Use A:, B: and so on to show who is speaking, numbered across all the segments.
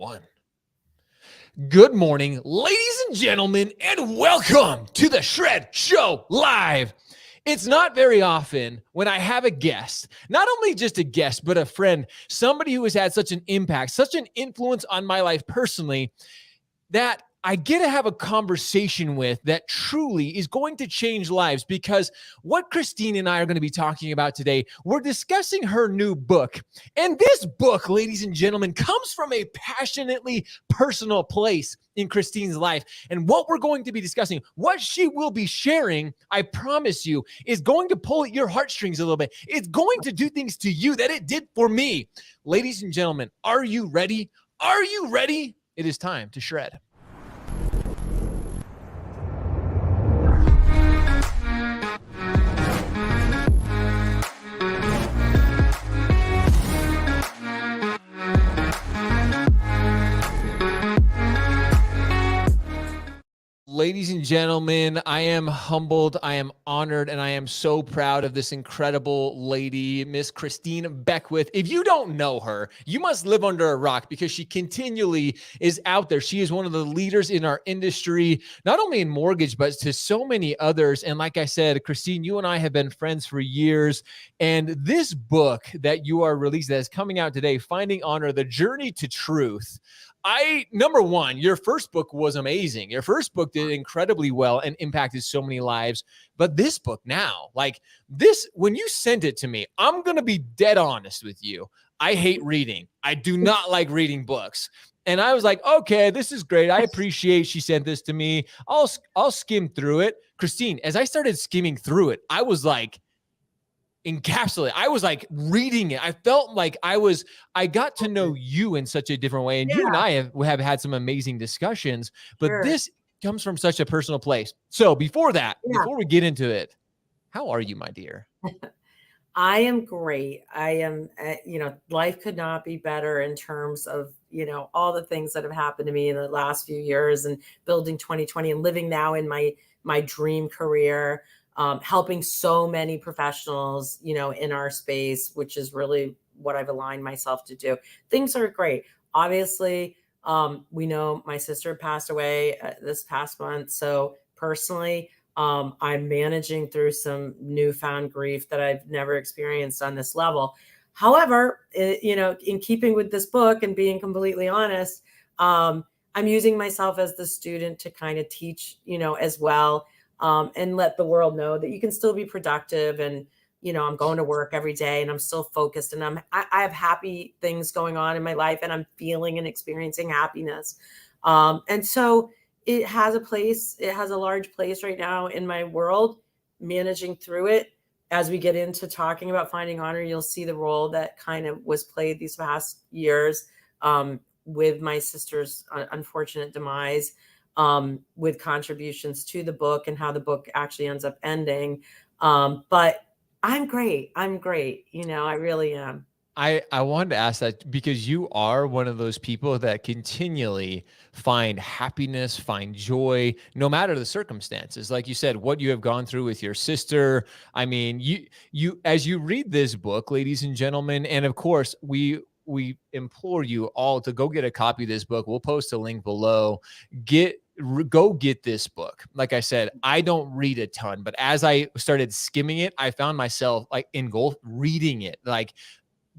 A: One. Good morning, ladies and gentlemen, and welcome to the Shred Show Live. It's not very often when I have a guest, not only just a guest, but a friend, somebody who has had such an impact, such an influence on my life personally, that I get to have a conversation with that truly is going to change lives. Because what Christine and I are going to be talking about today, we're discussing her new book. And this book, ladies and gentlemen, comes from a passionately personal place in Christine's life. And what we're going to be discussing, what she will be sharing, I promise you, is going to pull at your heartstrings a little bit. It's going to do things to you that it did for me. Ladies and gentlemen, are you ready? Are you ready? It is time to shred. Ladies and gentlemen, I am humbled, I am honored, and I am so proud of this incredible lady, Miss Christine Beckwith. If you don't know her, you must live under a rock because she continually is out there. She is one of the leaders in our industry, not only in mortgage, but to so many others. And like I said, Christine, you and I have been friends for years. And this book that you are releasing, that is coming out today, Finding Honor, The Journey to Truth, number one, your first book was amazing. Your first book did incredibly well and impacted so many lives. But this book now, like this, when you sent it to me, I'm going to be dead honest with you. I hate reading. I do not like reading books. And I was like, okay, this is great. I appreciate she sent this to me. I'll skim through it. Christine, as I started skimming through it, I was like, encapsulate. I was like reading it. I felt like I got to know you in such a different way. And you and I have had some amazing discussions, but this comes from such a personal place. So before we get into it, how are you, my dear?
B: I am great. I am, life could not be better in terms of, all the things that have happened to me in the last few years and building 2020 and living now in my dream career. Helping so many professionals, in our space, which is really what I've aligned myself to do. Things are great. Obviously, we know my sister passed away this past month. So personally, I'm managing through some newfound grief that I've never experienced on this level. However, in keeping with this book and being completely honest, I'm using myself as the student to kind of teach, as well. And let the world know that you can still be productive. And, I'm going to work every day and I'm still focused and I have happy things going on in my life and I'm feeling and experiencing happiness. And so it has a large place right now in my world, managing through it. As we get into talking about Finding Honor, you'll see the role that kind of was played these past years with my sister's unfortunate demise. With contributions to the book and how the book actually ends up ending. But I'm great. I really am.
A: I wanted to ask that because you are one of those people that continually find happiness, find joy, no matter the circumstances. Like you said, what you have gone through with your sister. I mean, you as you read this book, ladies and gentlemen, and of course, we implore you all to go get a copy of this book. We'll post a link below. Go get this book. Like I said, I don't read a ton, but as I started skimming it, I found myself like engulfed reading it. Like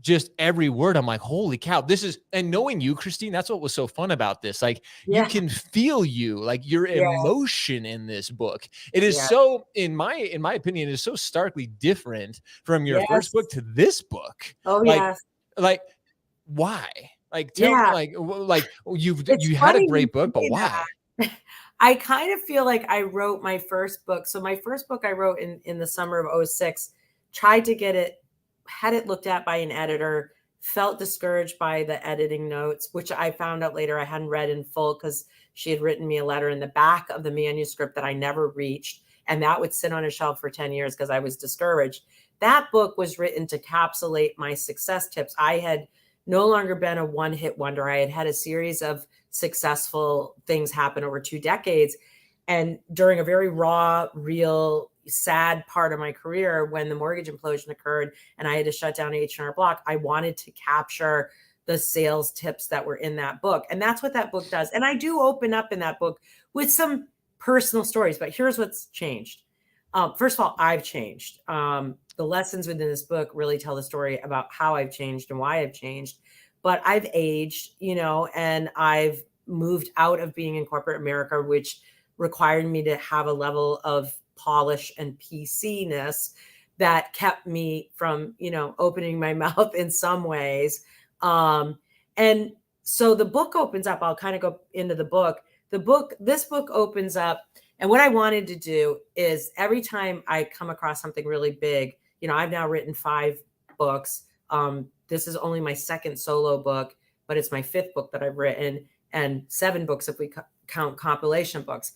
A: just every word, I'm like, holy cow, and knowing you, Christine, that's what was so fun about this. Like you can feel like your emotion in this book. It is so, in my opinion, it is so starkly different from your first book to this book.
B: Oh,
A: like why? Like, tell me, like you had a great book, but why?
B: I kind of feel like I wrote my first book. So my first book I wrote in the summer of 2006, tried to had it looked at by an editor, felt discouraged by the editing notes, which I found out later I hadn't read in full because she had written me a letter in the back of the manuscript that I never reached. And that would sit on a shelf for 10 years because I was discouraged. That book was written to encapsulate my success tips. I had no longer been a one-hit wonder. I had had a series of successful things happen over 2 decades. And during a very raw, real, sad part of my career, when the mortgage implosion occurred and I had to shut down H&R Block, I wanted to capture the sales tips that were in that book. And that's what that book does. And I do open up in that book with some personal stories, but here's what's changed. First of all, I've changed. The lessons within this book really tell the story about how I've changed and why I've changed. But I've aged, and I've moved out of being in corporate America, which required me to have a level of polish and PC-ness that kept me from, opening my mouth in some ways. And so the book opens up. I'll kind of go into the book. This book opens up. And what I wanted to do is every time I come across something really big, I've now written 5 books. This is only my 2nd solo book, but it's my 5th book that I've written, and 7 books if we count compilation books.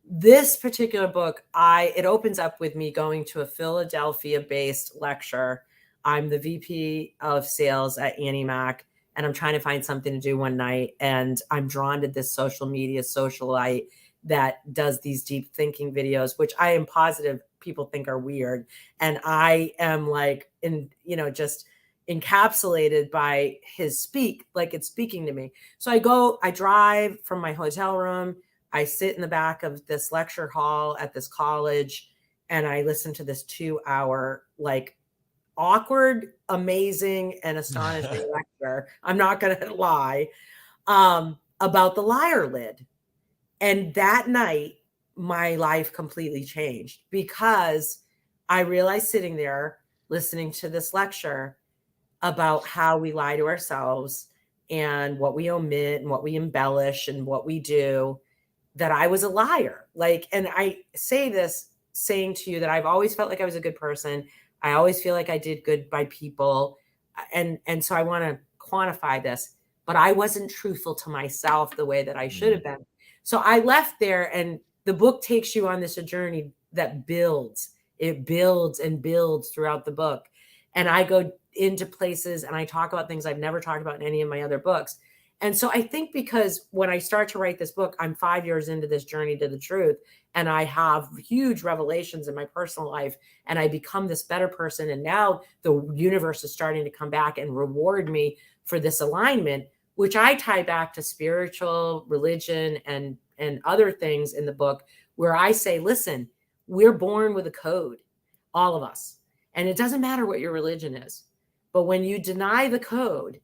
B: This particular book, it opens up with me going to a Philadelphia-based lecture. I'm the VP of sales at Annie Mac, and I'm trying to find something to do one night. And I'm drawn to this social media socialite that does these deep thinking videos, which I am positive people think are weird. And I am like, just encapsulated by his like it's speaking to me. So I drive from my hotel room. I sit in the back of this lecture hall at this college, and I listen to this 2-hour, like, awkward, amazing, and astonishing lecture. I'm not going to lie, about the liar lid. And that night, my life completely changed because I realized sitting there listening to this lecture about how we lie to ourselves and what we omit and what we embellish and what we do, that I was a liar. And I say this saying to you that I've always felt like I was a good person. I always feel like I did good by people. And so I want to quantify this, but I wasn't truthful to myself the way that I should have been. So I left there, and the book takes you on this journey that builds. It builds and builds throughout the book. And I go into places and I talk about things I've never talked about in any of my other books. And so I think because when I start to write this book, I'm 5 years into this journey to the truth, and I have huge revelations in my personal life, and I become this better person. And now the universe is starting to come back and reward me for this alignment, which I tie back to spiritual religion and other things in the book, where I say, listen, we're born with a code, all of us. And it doesn't matter what your religion is. But when you deny the code,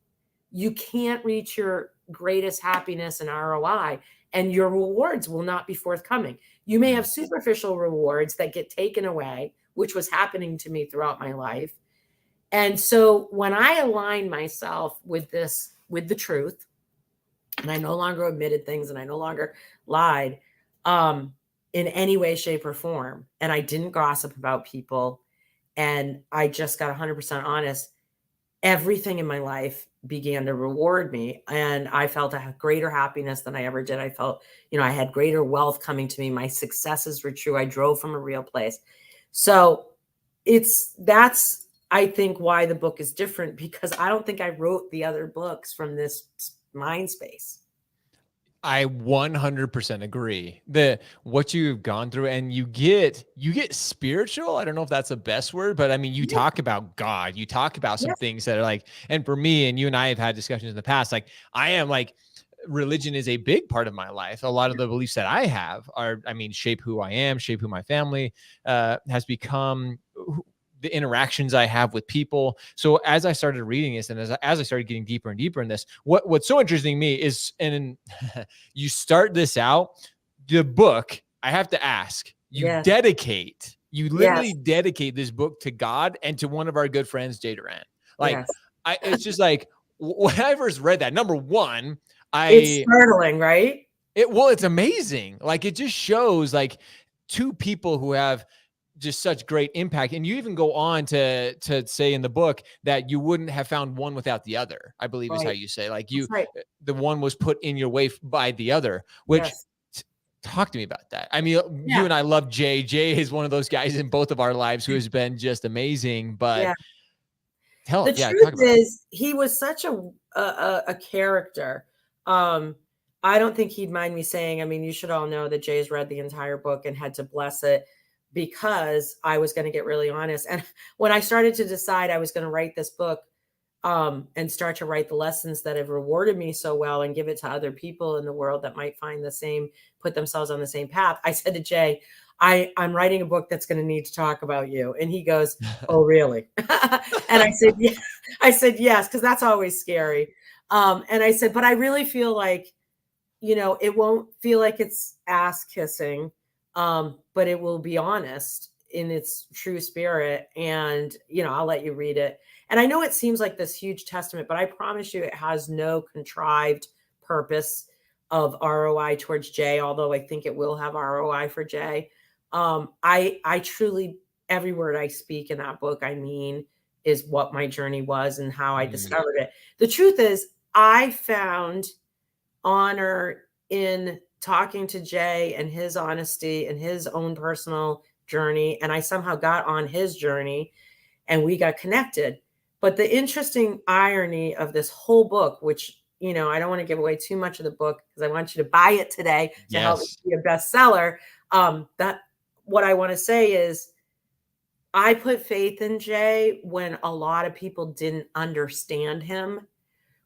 B: you can't reach your greatest happiness and ROI, and your rewards will not be forthcoming. You may have superficial rewards that get taken away, which was happening to me throughout my life. And so when I align myself with the truth, and I no longer omitted things and I no longer lied in any way, shape, or form, and I didn't gossip about people, and I just got 100% honest, everything in my life began to reward me. And I felt a greater happiness than I ever did. I felt, I had greater wealth coming to me. My successes were true. I drove from a real place. So that's, I think, why the book is different, because I don't think I wrote the other books from this mind space.
A: I 100% agree. What you've gone through, and you get spiritual. I don't know if that's the best word, but I mean, you talk about God, you talk about some things that are like, and for me, and you and I have had discussions in the past, like I am like, religion is a big part of my life. A lot of the beliefs that I have shape who I am, shape who my family has become, the interactions I have with people. So as I started reading this, and as I started getting deeper and deeper in this, what's so interesting to me is, and you start this out, the book, I have to ask, you literally dedicate this book to God and to one of our good friends, Jay Durant. Like, it's just like, when I first read that, number one,
B: it's startling, right?
A: It's amazing. Like, it just shows like two people who have just such great impact. And you even go on to say in the book that you wouldn't have found one without the other, I believe is how you say, like, the one was put in your way by the other, which talk to me about that. I mean, you and I love Jay. Jay is one of those guys in both of our lives who has been just amazing, but
B: the truth is he was such a character. I don't think he'd mind me saying, I mean, you should all know that Jay's read the entire book and had to bless it, because I was going to get really honest. And when I started to decide I was going to write this book, and start to write the lessons that have rewarded me so well and give it to other people in the world that might find the same, put themselves on the same path. I said to Jay, I'm writing a book that's going to need to talk about you. And he goes, oh, really? And I said, yeah. I said, yes, because that's always scary. And I said, but I really feel like, it won't feel like it's ass kissing, but it will be honest in its true spirit. And, I'll let you read it. And I know it seems like this huge testament, but I promise you it has no contrived purpose of ROI towards Jay, although I think it will have ROI for Jay. I truly, every word I speak in that book, I mean, is what my journey was and how I discovered it. The truth is, I found honor in talking to Jay and his honesty and his own personal journey. And I somehow got on his journey and we got connected. But the interesting irony of this whole book, which, I don't want to give away too much of the book because I want you to buy it today to help it be a bestseller. That what I want to say is I put faith in Jay when a lot of people didn't understand him,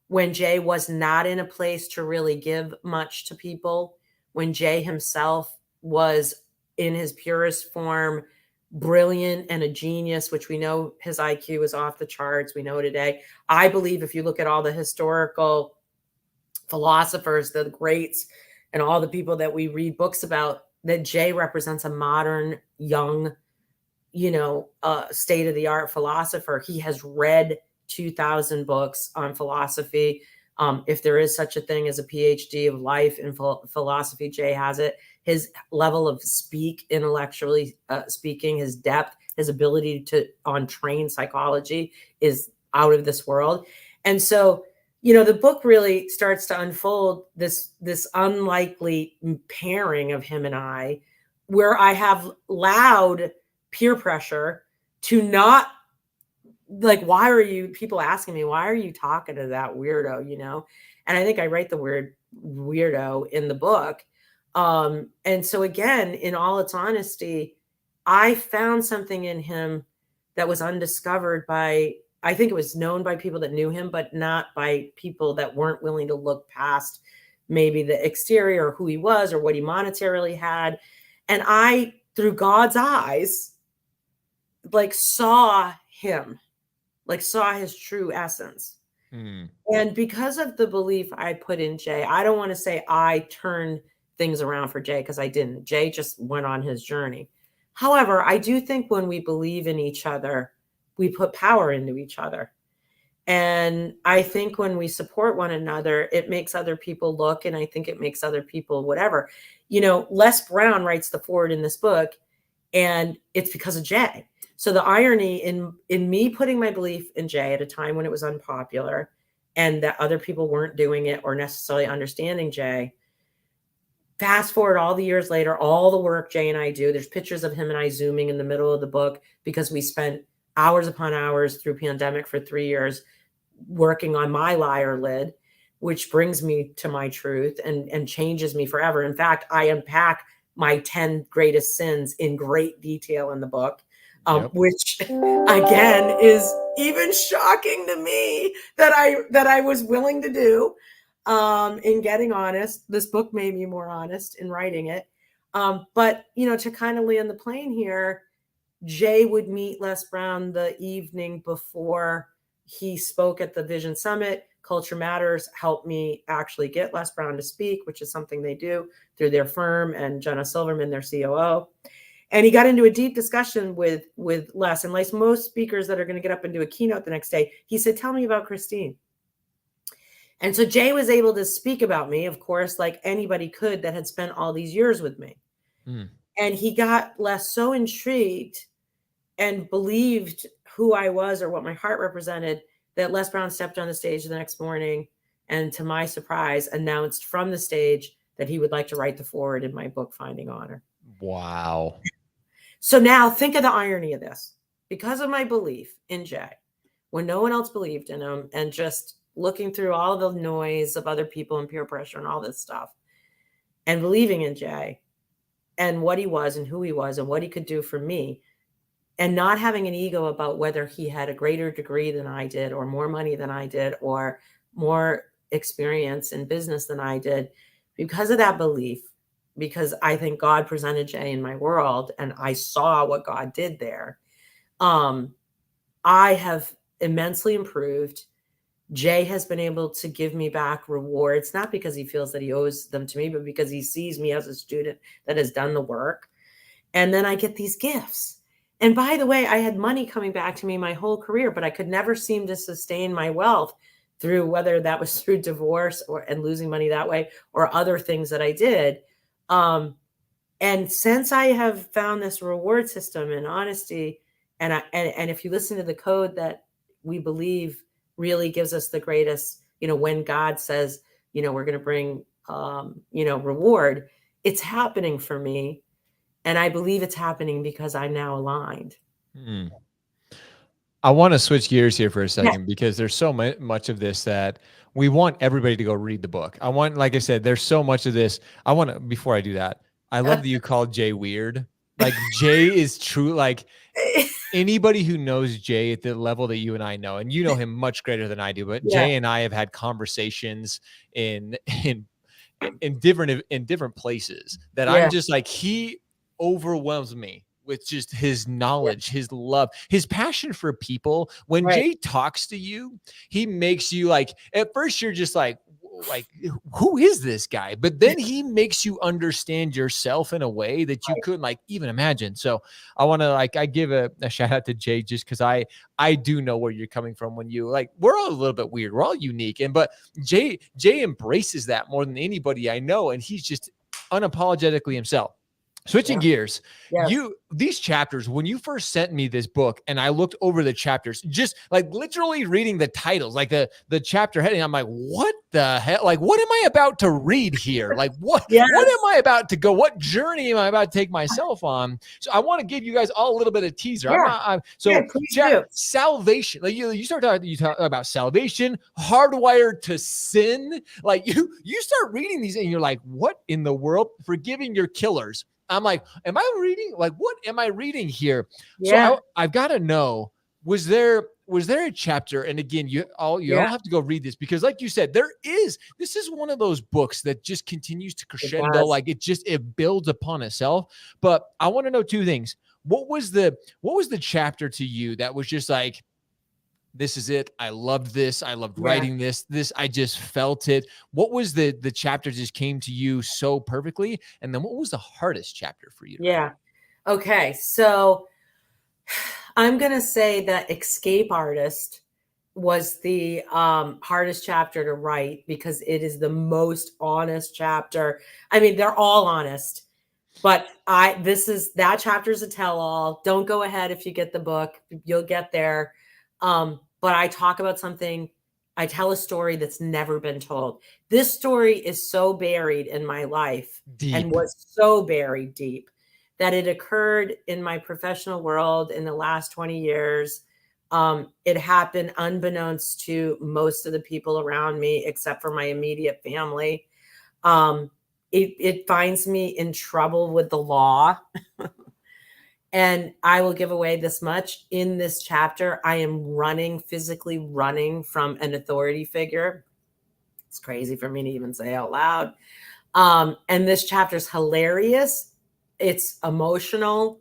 B: when Jay was not in a place to really give much to people, when Jay himself was in his purest form, brilliant and a genius, which we know his IQ is off the charts. We know today. I believe if you look at all the historical philosophers, the greats, and all the people that we read books about, that Jay represents a modern, young, state of the art philosopher. He has read 2,000 books on philosophy. If there is such a thing as a PhD of life in philosophy, Jay has it. His level of intellectually speaking, his depth, his ability to train psychology is out of this world. And so, the book really starts to unfold this unlikely pairing of him and I, where I have loud peer pressure to not, like, why are you, people asking me, why are you talking to that weirdo, And I think I write the word weirdo in the book. And so again, in all its honesty, I found something in him that was undiscovered by, I think it was known by people that knew him, but not by people that weren't willing to look past maybe the exterior or who he was or what he monetarily had. And I, through God's eyes, saw him, saw his true essence. And because of the belief I put in Jay, I don't want to say I turned things around for Jay, because I didn't. Jay just went on his journey. However, I do think when we believe in each other, we put power into each other. And I think when we support one another, it makes other people look, and I think it makes other people whatever. Les Brown writes the foreword in this book, and it's because of Jay. So the irony in me putting my belief in Jay at a time when it was unpopular and that other people weren't doing it or necessarily understanding Jay, fast forward all the years later, all the work Jay and I do, there's pictures of him and I zooming in the middle of the book because we spent hours upon hours through pandemic for 3 years working on my liar lid, which brings me to my truth and changes me forever. In fact, I unpack my 10 greatest sins in great detail in the book. Which again is even shocking to me that I was willing to do in getting honest. This book made me more honest in writing it. But to kind of land the plane here, Jay would meet Les Brown the evening before he spoke at the Vision Summit. Culture Matters helped me actually get Les Brown to speak, which is something they do through their firm, and Jenna Silverman, their COO. And he got into a deep discussion with Les. And like most speakers that are going to get up and do a keynote the next day, he said, tell me about Christine. And so Jay was able to speak about me, of course, like anybody could that had spent all these years with me. And he got Les so intrigued and believed who I was or what my heart represented that Les Brown stepped on the stage the next morning and, to my surprise, announced from the stage that he would like to write the foreword in my book, Finding Honor.
A: Wow.
B: So now think of the irony of this. Because of my belief in Jay, when no one else believed in him, and just looking through all the noise of other people and peer pressure and all this stuff, and believing in Jay and what he was and who he was and what he could do for me, and not having an ego about whether he had a greater degree than I did, or more money than I did, or more experience in business than I did. Because of that belief, because I think God presented Jay in my world and I saw what God did there, um, I have immensely improved. Jay has been able to give me back rewards, not because he feels that he owes them to me, but because he sees me as a student that has done the work. And then I get these gifts. And by the way, I had money coming back to me my whole career, but I could never seem to sustain my wealth through, whether that was through divorce or and losing money that way, or other things that I did. And since I have found this reward system and honesty, and if you listen to the code that we believe really gives us the greatest, when God says, we're going to bring, reward, it's happening for me. And I believe it's happening because I'm now aligned.
A: Hmm. I want to switch gears here for a
B: Yeah.
A: second because there's so much of this that we want everybody to go read the book. I want, like I said, there's so much of this. I want to, before I do that, I love that you called Jay weird. Like Jay is true. Like anybody who knows Jay at the level that you and I know, and you know him much greater than I do, but
B: Yeah.
A: Jay and I have had conversations in different places that I'm
B: Yeah.
A: just like, he overwhelms me with just his knowledge, his love, his passion for people. When
B: Right.
A: Jay talks to you, he makes you like, at first you're just like, who is this guy? But then he makes you understand yourself in a way that you couldn't like even imagine. So I want to like, I give a shout out to Jay just because I do know where you're coming from when you like, we're all a little bit weird. We're all unique. But Jay embraces that more than anybody I know. And he's just unapologetically himself. Switching gears,
B: Yes.
A: these chapters, when you first sent me this book and I looked over the chapters, just like literally reading the titles, like the chapter heading, I'm like, what the hell? Like, what am I about to read here? Like, what
B: Yes.
A: am I about to go? What journey am I about to take myself on? So I want to give you guys all a little bit of teaser.
B: Yeah. Please do.
A: Salvation. Like you talk about salvation, hardwired to sin. Like you start reading these and you're like, what in the world? Forgiving your killers. I'm like, am I reading? Like, what am I reading here?
B: Yeah.
A: So I've got to know, was there a chapter? And again, you all have to go read this because like you said, this is one of those books that just continues to crescendo. Like it builds upon itself. But I want to know two things. What was the chapter to you that was just like, this is it. I loved this. I loved writing this. I just felt it. What was the chapter just came to you so perfectly? And then what was the hardest chapter for you to write?
B: Okay. So I'm going to say that Escape Artist was the hardest chapter to write because it is the most honest chapter. I mean, they're all honest, but that chapter is a tell-all. Don't go ahead if you get the book. You'll get there. But I talk about something, I tell a story that's never been told. This story is so buried in my life and was so buried deep that it occurred in my professional world in the last 20 years. It happened unbeknownst to most of the people around me, except for my immediate family. It finds me in trouble with the law. And I will give away this much. In this chapter, I am physically running from an authority figure. It's crazy for me to even say out loud. And this chapter is hilarious. It's emotional.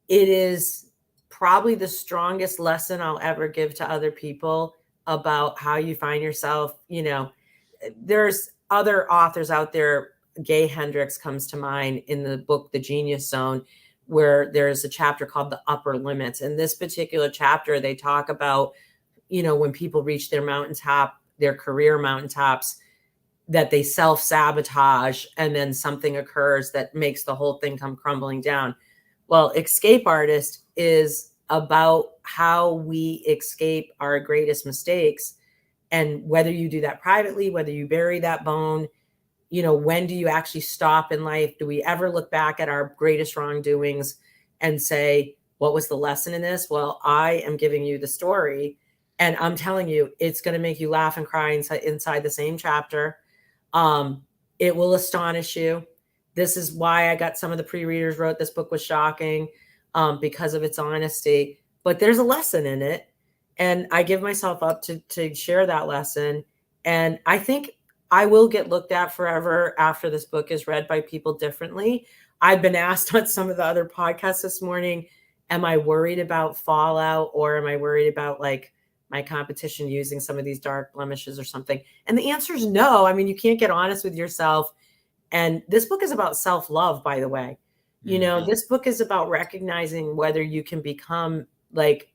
B: It is probably the strongest lesson I'll ever give to other people about how you find yourself. There's other authors out there. Gay Hendricks comes to mind in the book, The Genius Zone, where there's a chapter called The Upper Limits. In this particular chapter, they talk about, when people reach their mountaintop, their career mountaintops, that they self-sabotage and then something occurs that makes the whole thing come crumbling down. Well, Escape Artist is about how we escape our greatest mistakes, and whether you do that privately, whether you bury that bone, when do you actually stop in life? Do we ever look back at our greatest wrongdoings and say, what was the lesson in this? Well, I am giving you the story, and I'm telling you, it's going to make you laugh and cry inside the same chapter. It will astonish you. This is why I got some of the pre-readers wrote this book was shocking. because of its honesty. But there's a lesson in it, and I give myself up to share that lesson. And I think I will get looked at forever after this book is read by people differently. I've been asked on some of the other podcasts this morning, am I worried about fallout, or am I worried about like my competition using some of these dark blemishes or something? And the answer is no. I mean, you can't get honest with yourself. And this book is about self-love, by the way. You know, this book is about recognizing whether you can become like,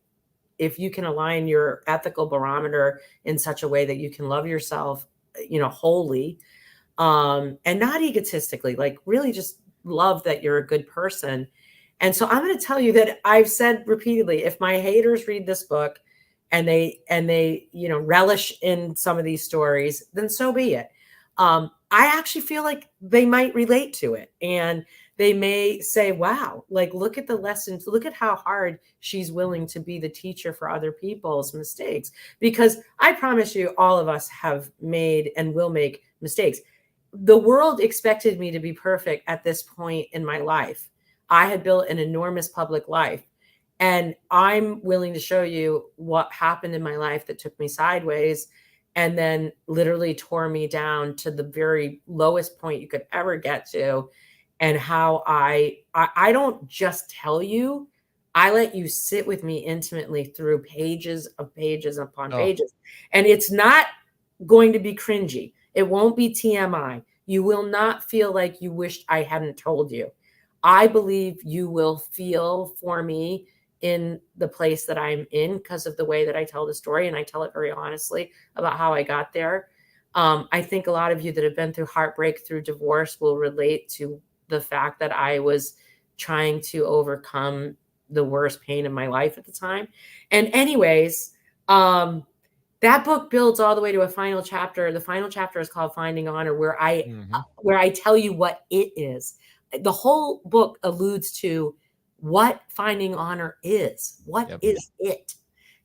B: if you can align your ethical barometer in such a way that you can love yourself, you know, wholly, and not egotistically, like really just love that you're a good person. And so I'm going to tell you that I've said repeatedly, if my haters read this book and they, you know, relish in some of these stories, then so be it. I actually feel like they might relate to it, and they may say, wow, like, look at the lessons, look at how hard she's willing to be the teacher for other people's mistakes. Because I promise you, all of us have made and will make mistakes. The world expected me to be perfect at this point in my life. I had built an enormous public life, and I'm willing to show you what happened in my life that took me sideways and then literally tore me down to the very lowest point you could ever get to. And how I don't just tell you, I let you sit with me intimately through pages upon pages. And it's not going to be cringy. It won't be TMI. You will not feel like you wished I hadn't told you. I believe you will feel for me in the place that I'm in because of the way that I tell the story. And I tell it very honestly about how I got there. I think a lot of you that have been through heartbreak, through divorce, will relate to the fact that I was trying to overcome the worst pain in my life at the time. And anyways, that book builds all the way to a final chapter. The final chapter is called Finding Honor, where I tell you what it is. The whole book alludes to what finding honor is. What is it?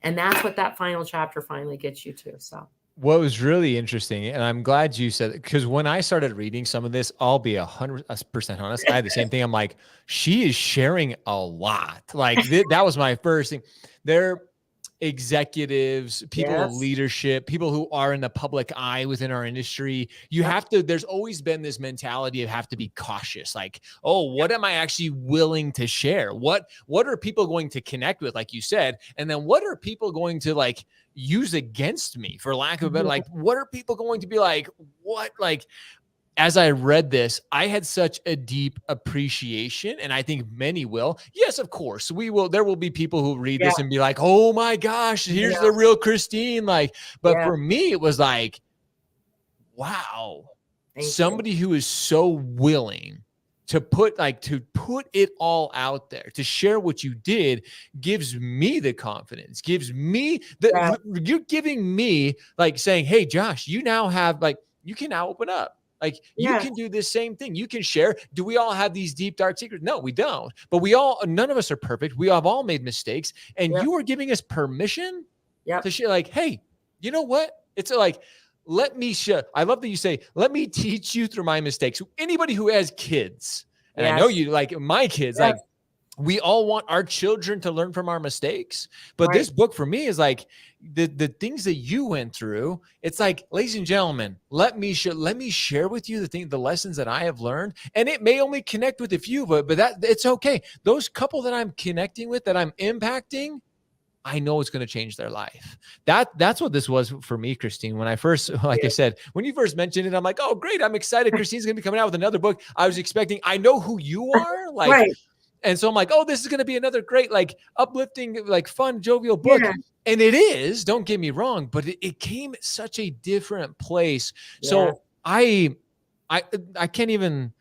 B: And that's what that final chapter finally gets you to. So
A: what was really interesting, and I'm glad you said it, because when I started reading some of this, I'll be 100% honest. I had the same thing. I'm like, she is sharing a lot. Like that was my first thing. They're executives, people of leadership, people who are in the public eye within our industry. You have to, there's always been this mentality of have to be cautious. Like, oh, what am I actually willing to share? What are people going to connect with, like you said? And then what are people going to like use against me, for lack of a better, like, what are people going to be like, what, like, as I read this, I had such a deep appreciation, and I think many will. Yes, of course, we will. There will be people who read this and be like, "Oh my gosh, here's the real Christine." Like, but for me, it was like, wow, somebody who is so willing to put it all out there, to share what you did, gives me the confidence, gives me you're giving me, like, saying, "Hey, Josh, you now have, like, you can now open up. Like, you can do this same thing. You can share." Do we all have these deep, dark secrets? No, we don't. But none of us are perfect. We have all made mistakes. And you are giving us permission to share, like, hey, you know what? It's like, let me share. I love that you say, let me teach you through my mistakes. Anybody who has kids, and I know you, like my kids, like, we all want our children to learn from our mistakes. But this book for me is like the things that you went through. It's like, ladies and gentlemen, let me share with you the lessons that I have learned. And it may only connect with a few, but that it's okay. Those couple that I'm connecting with, that I'm impacting, I know it's going to change their life. That's what this was for me, Christine. When I first, like I said, when you first mentioned it, I'm like, oh, great. I'm excited. Christine's going to be coming out with another book. I was expecting, I know who you are. Like, and so I'm like, oh, this is going to be another great, like, uplifting, like, fun, jovial book. And it is, don't get me wrong, but it came at such a different place. So I can't even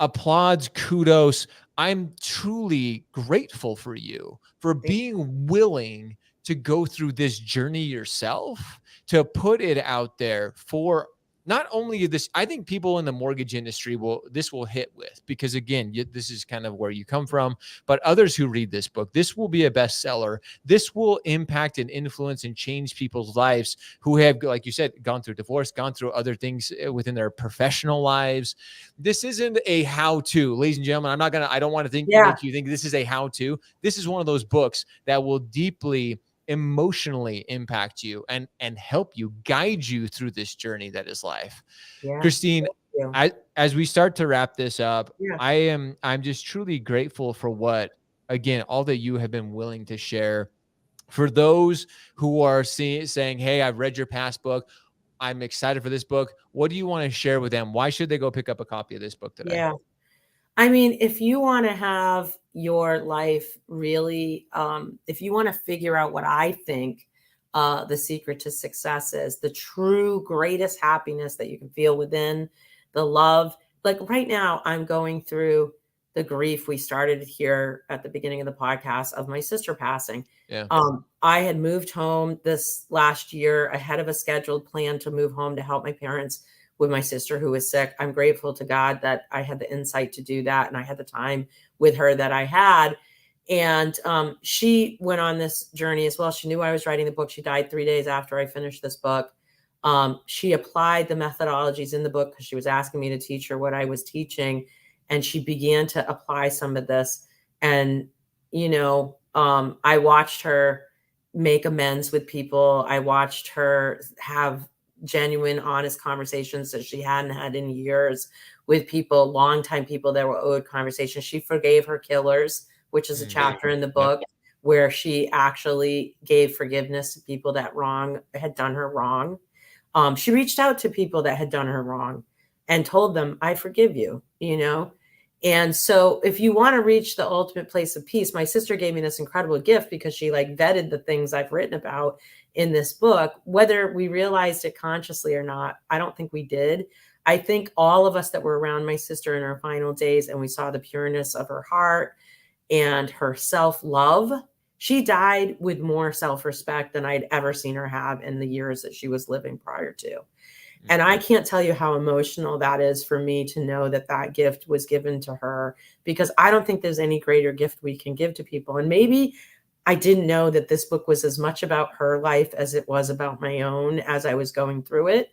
A: applaud, kudos. I'm truly grateful for you for being willing to go through this journey yourself, to put it out there for not only this, I think people in the mortgage industry this will hit with, because again, this is kind of where you come from, but others who read this book, this will be a bestseller. This will impact and influence and change people's lives who have, like you said, gone through divorce, gone through other things within their professional lives. This isn't a how-to, ladies and gentlemen. I don't want to
B: Yeah.
A: make you think this is a how-to. This is one of those books that will deeply emotionally impact you and help you, guide you through this journey that is life.
B: Yeah.
A: Christine,
B: Thank you.
A: as we start to wrap this up,
B: Yeah.
A: I'm just truly grateful for what, again, all that you have been willing to share. For those who are saying, hey, I've read your past book, I'm excited for this book, what do you want to share with them? Why should they go pick up a copy of this book today?
B: Yeah. I mean, if you want to have your life really, if you want to figure out what I think the secret to success is, the true greatest happiness that you can feel within, the love. Like right now, I'm going through the grief. We started here at the beginning of the podcast of my sister passing.
A: Yeah.
B: I had moved home this last year ahead of a scheduled plan to move home to help my parents with my sister who was sick. I'm grateful to God that I had the insight to do that and I had the time with her that I had. And she went on this journey as well. She knew I was writing the book. She died 3 days after I finished this book. She applied the methodologies in the book because she was asking me to teach her what I was teaching. And she began to apply some of this. And, I watched her make amends with people. I watched her have genuine, honest conversations that she hadn't had in years with people, longtime people that were owed conversations. She forgave her killers, which is a chapter in the
A: Yep.
B: book where she actually gave forgiveness to people that had done her wrong. She reached out to people that had done her wrong and told them, I forgive you. And so if you want to reach the ultimate place of peace, my sister gave me this incredible gift because she vetted the things I've written about in this book, whether we realized it consciously or not. I don't think we did. I think all of us that were around my sister in her final days and we saw the pureness of her heart and her self-love, she died with more self-respect than I'd ever seen her have in the years that she was living prior to. And I can't tell you how emotional that is for me to know that that gift was given to her, because I don't think there's any greater gift we can give to people. And maybe I didn't know that this book was as much about her life as it was about my own as I was going through it.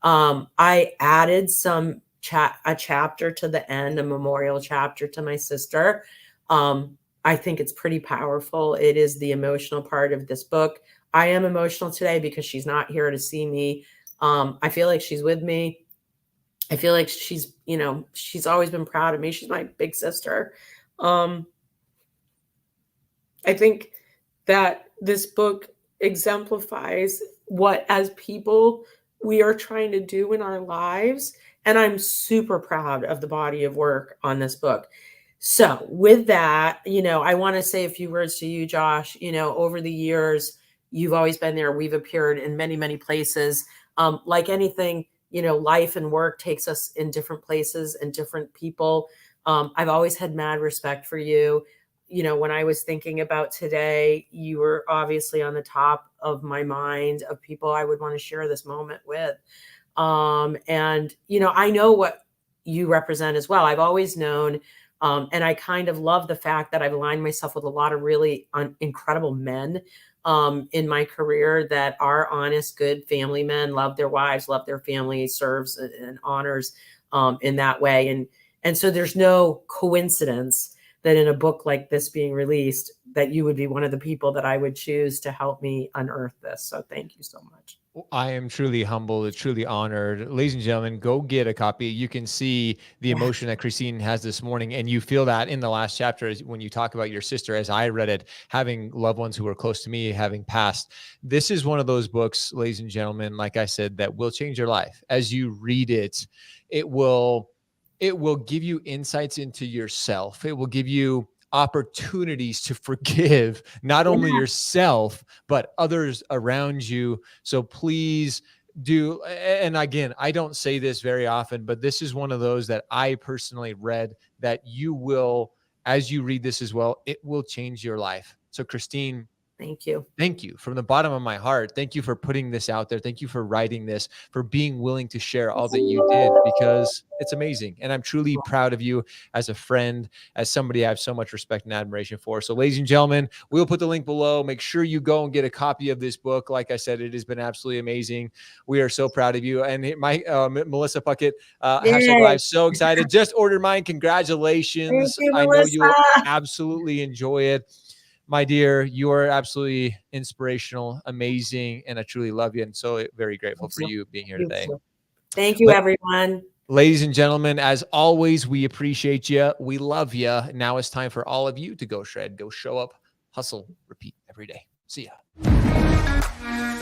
B: I added a chapter to the end, a memorial chapter to my sister. I think it's pretty powerful. It is the emotional part of this book. I am emotional today because she's not here to see me. I feel like she's with me. I feel like she's always been proud of me. She's my big sister. I think that this book exemplifies what, as people, we are trying to do in our lives. And I'm super proud of the body of work on this book. So with that, I want to say a few words to you, Josh. Over the years, you've always been there. We've appeared in many, many places. Like anything, life and work takes us in different places and different people. I've always had mad respect for you. When I was thinking about today, you were obviously on the top of my mind of people I would want to share this moment with. And I know what you represent as well. I've always known, and I kind of love the fact that I've aligned myself with a lot of really incredible men in my career that are honest, good family men, love their wives, love their family, serves and honors in that way. And so there's no coincidence that in a book like this being released, that you would be one of the people that I would choose to help me unearth this. So thank you so much.
A: I am truly humbled, truly honored. Ladies and gentlemen, go get a copy. You can see the emotion that Christine has this morning, and you feel that in the last chapter when you talk about your sister, as I read it, having loved ones who were close to me having passed. This is one of those books, ladies and gentlemen, like I said, that will change your life. As you read it, it will give you insights into yourself. It will give you opportunities to forgive not only yourself, but others around you. So please do. And again, I don't say this very often, but this is one of those that I personally read that you will, as you read this as well, it will change your life. So Christine,
B: Thank you.
A: Thank you from the bottom of my heart. Thank you for putting this out there. Thank you for writing this, for being willing to share all that you did, because it's amazing. And I'm truly proud of you as a friend, as somebody I have so much respect and admiration for. So ladies and gentlemen, we'll put the link below. Make sure you go and get a copy of this book. Like I said, it has been absolutely amazing. We are so proud of you. And my Melissa Puckett, hashtag live, so excited. Just ordered mine. Congratulations.
B: Thank you,
A: I know you will
B: Melissa.
A: absolutely enjoy it. My dear, you are absolutely inspirational, amazing, and I truly love you and so very grateful for you being here today.
B: Thank you, everyone.
A: Ladies and gentlemen, as always, we appreciate you. We love you. Now it's time for all of you to go shred, go show up, hustle, repeat every day. See ya.